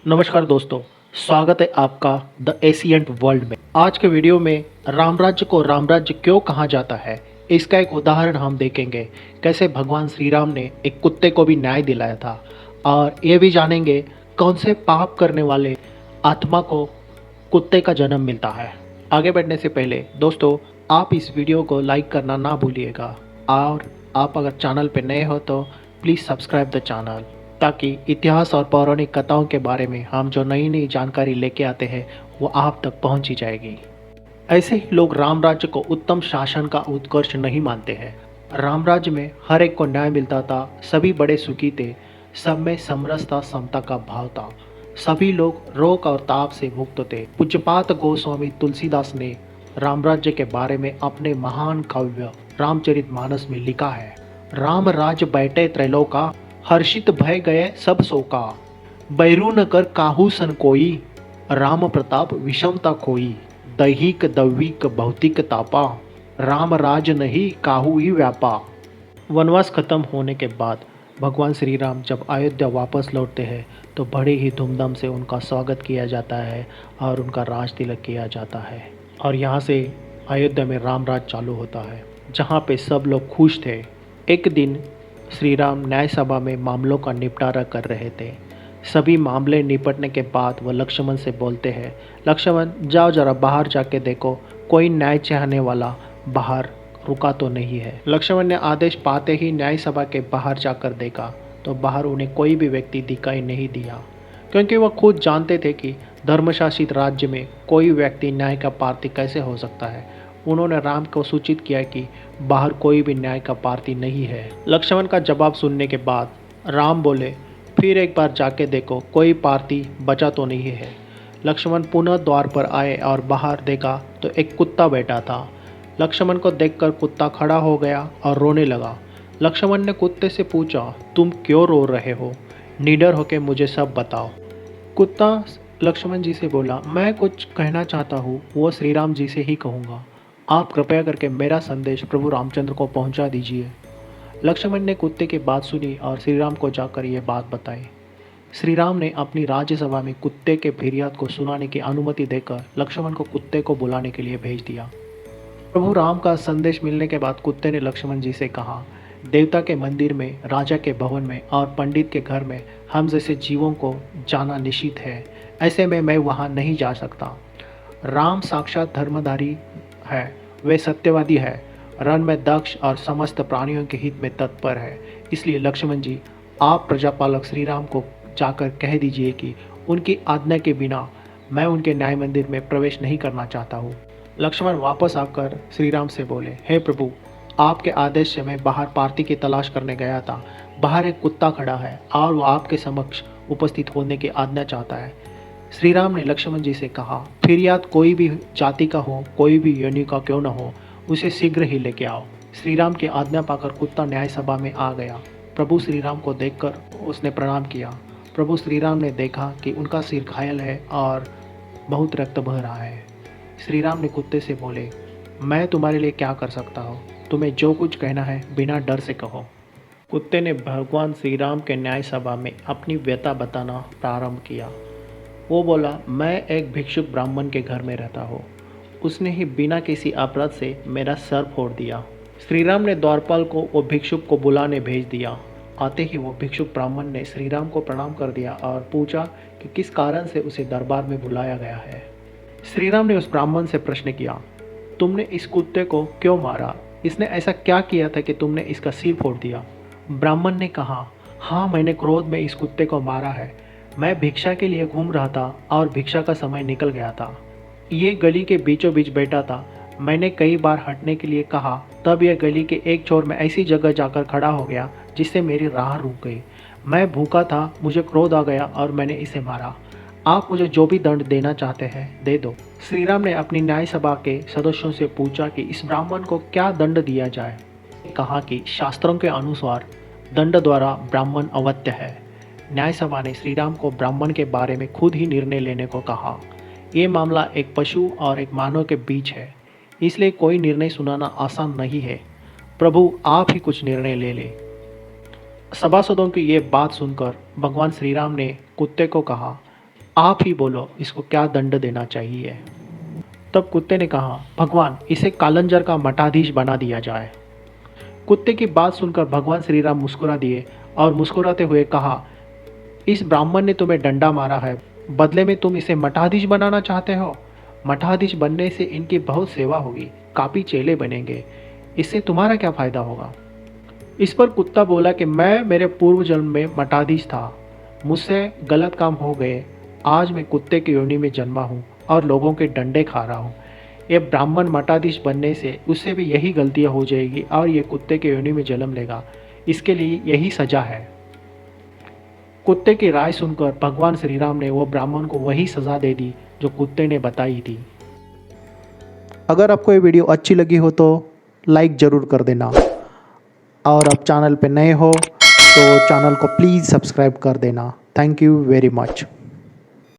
नमस्कार दोस्तों, स्वागत है आपका द एशियंट वर्ल्ड में। आज के वीडियो में राम राज्य को राम राज्य क्यों कहा जाता है, इसका एक उदाहरण हम देखेंगे। कैसे भगवान श्री राम ने एक कुत्ते को भी न्याय दिलाया था, और ये भी जानेंगे कौन से पाप करने वाले आत्मा को कुत्ते का जन्म मिलता है। आगे बढ़ने से पहले दोस्तों, आप इस वीडियो को लाइक करना ना भूलिएगा, और आप अगर चैनल पर नए हो तो प्लीज़ सब्सक्राइब द चैनल, ताकि इतिहास और पौराणिक कथाओं के बारे में हम जो नई नई जानकारी लेके आते हैं वो आप तक पहुंची जाएगी। ऐसे ही लोग राम राज्य को उत्तम शासन का उत्कर्ष नहीं मानते हैं। राम राज्य में हर एक को न्याय मिलता था, सभी बड़े सुखी थे, सब में समरसता समता का भाव था, सभी लोग रोग और ताप से मुक्त थे। पूज्यपात गोस्वामी तुलसीदास ने राम राज्य के बारे में अपने महान काव्य रामचरितमानस में लिखा है। राम राज बैठे त्रैलोका, हर्षित भय गए सब शोका। बैरू न कर काहू सन कोई, राम प्रताप विषमता खोई। दैहिक दैविक भौतिक तापा, राम राज नहीं काहू ही व्यापा। वनवास खत्म होने के बाद भगवान श्री राम जब अयोध्या वापस लौटते हैं तो बड़े ही धूमधाम से उनका स्वागत किया जाता है और उनका राज तिलक किया जाता है। और यहाँ से अयोध्या में राम राज चालू होता है, जहाँ पे सब लोग खुश थे। एक दिन श्री राम न्याय सभा में मामलों का निपटारा कर रहे थे। सभी मामले निपटने के बाद वह लक्ष्मण से बोलते हैं, लक्ष्मण जाओ जरा बाहर जाके देखो, कोई न्याय चाहने वाला बाहर रुका तो नहीं है। लक्ष्मण ने आदेश पाते ही न्याय सभा के बाहर जाकर देखा तो बाहर उन्हें कोई भी व्यक्ति दिखाई नहीं दिया, क्योंकि वह खुद जानते थे कि धर्मशासित राज्य में कोई व्यक्ति न्याय का प्रार्थी कैसे हो सकता है। उन्होंने राम को सूचित किया कि बाहर कोई भी न्याय का प्रार्थी नहीं है। लक्ष्मण का जवाब सुनने के बाद राम बोले, फिर एक बार जाके देखो, कोई प्रार्थी बचा तो नहीं है। लक्ष्मण पुनः द्वार पर आए और बाहर देखा तो एक कुत्ता बैठा था। लक्ष्मण को देखकर कुत्ता खड़ा हो गया और रोने लगा। लक्ष्मण ने कुत्ते से पूछा, तुम क्यों रो रहे हो? निडर होकर मुझे सब बताओ। कुत्ता लक्ष्मण जी से बोला, मैं कुछ कहना चाहता हूँ, वो श्री राम जी से ही कहूँगा। आप कृपया करके मेरा संदेश प्रभु रामचंद्र को पहुंचा दीजिए। लक्ष्मण ने कुत्ते की बात सुनी और श्री राम को जाकर यह बात बताई। श्री राम ने अपनी राज्यसभा में कुत्ते के फिरियाद को सुनाने की अनुमति देकर लक्ष्मण को कुत्ते को बुलाने के लिए भेज दिया। प्रभु राम का संदेश मिलने के बाद कुत्ते ने लक्ष्मण जी से कहा, देवता के मंदिर में, राजा के भवन में और पंडित के घर में हम जैसे जीवों को जाना निषिद्ध है, ऐसे में मैं वहाँ नहीं जा सकता। राम साक्षात धर्मधारी है, वे सत्यवादी है, रण में दक्ष और समस्त प्राणियों के हित में तत्पर है। इसलिए लक्ष्मण जी, आप प्रजापालक श्री राम को जाकर कह दीजिए कि उनकी आज्ञा के बिना मैं उनके न्याय मंदिर में प्रवेश नहीं करना चाहता हूँ। लक्ष्मण वापस आकर श्री राम से बोले, हे प्रभु, आपके आदेश से मैं बाहर पार्थी की तलाश करने गया था। बाहर एक कुत्ता खड़ा है और वो आपके समक्ष उपस्थित होने की आज्ञा चाहता है। श्री राम ने लक्ष्मण जी से कहा, फिरियाद कोई भी जाति का हो, कोई भी योनि का क्यों न हो, उसे शीघ्र ही लेके आओ। श्री राम की आज्ञा पाकर कुत्ता न्याय सभा में आ गया। प्रभु श्री राम को देखकर उसने प्रणाम किया। प्रभु श्री राम ने देखा कि उनका सिर घायल है और बहुत रक्त बह रहा है। श्री राम ने कुत्ते से बोले, मैं तुम्हारे लिए क्या कर सकता हूँ? तुम्हें जो कुछ कहना है बिना डर से कहो। कुत्ते ने भगवान श्री राम के न्याय सभा में अपनी व्यथा बताना प्रारंभ किया। वो बोला, मैं एक भिक्षुक ब्राह्मण के घर में रहता हूँ, उसने ही बिना किसी अपराध से मेरा सर फोड़ दिया। श्री राम ने द्वारपाल को वो भिक्षुक को बुलाने भेज दिया। आते ही वो भिक्षुक ब्राह्मण ने श्री राम को प्रणाम कर दिया और पूछा कि किस कारण से उसे दरबार में बुलाया गया है। श्री राम ने उस ब्राह्मण से प्रश्न किया, तुमने इस कुत्ते को क्यों मारा? इसने ऐसा क्या किया था कि तुमने इसका सिर फोड़ दिया? ब्राह्मण ने कहा, हाँ, मैंने क्रोध में इस कुत्ते को मारा है। मैं भिक्षा के लिए घूम रहा था और भिक्षा का समय निकल गया था। ये गली के बीचों बीच बैठा था। मैंने कई बार हटने के लिए कहा, तब यह गली के एक छोर में ऐसी जगह जाकर खड़ा हो गया जिससे मेरी राह रुक गई। मैं भूखा था, मुझे क्रोध आ गया और मैंने इसे मारा। आप मुझे जो भी दंड देना चाहते हैं दे दो। श्री राम ने अपनी न्याय सभा के सदस्यों से पूछा कि इस ब्राह्मण को क्या दंड दिया जाए। कहा कि शास्त्रों के अनुसार दंड द्वारा ब्राह्मण अवत्य है। न्याय सभा ने श्री राम को ब्राह्मण के बारे में खुद ही निर्णय लेने को कहा। ये मामला एक पशु और एक मानव के बीच है, इसलिए कोई निर्णय सुनाना आसान नहीं है। प्रभु, आप ही कुछ निर्णय ले ले। सभासदों की ये बात सुनकर भगवान श्री राम ने कुत्ते को कहा, आप ही बोलो इसको क्या दंड देना चाहिए। तब कुत्ते ने कहा, भगवान इसे कालंजर का मठाधीश बना दिया जाए। कुत्ते की बात सुनकर भगवान श्री राम मुस्कुरा दिए और मुस्कुराते हुए कहा, इस ब्राह्मण ने तुम्हें डंडा मारा है, बदले में तुम इसे मठाधीश बनाना चाहते हो। मठाधीश बनने से इनकी बहुत सेवा होगी, काफी चेले बनेंगे, इससे तुम्हारा क्या फायदा होगा। इस पर कुत्ता बोला कि मैं मेरे पूर्व जन्म में मठाधीश था, मुझसे गलत काम हो गए, आज मैं कुत्ते की योनि में जन्मा हूँ और लोगों के डंडे खा रहा हूँ। ये ब्राह्मण मठाधीश बनने से उससे भी यही गलतियाँ हो जाएगी और ये कुत्ते के योनि में जन्म लेगा, इसके लिए यही सजा है। कुत्ते की राय सुनकर भगवान श्री राम ने वो ब्राह्मण को वही सजा दे दी जो कुत्ते ने बताई थी। अगर आपको ये वीडियो अच्छी लगी हो तो लाइक ज़रूर कर देना, और आप चैनल पे नए हो तो चैनल को प्लीज़ सब्सक्राइब कर देना। Thank you very much.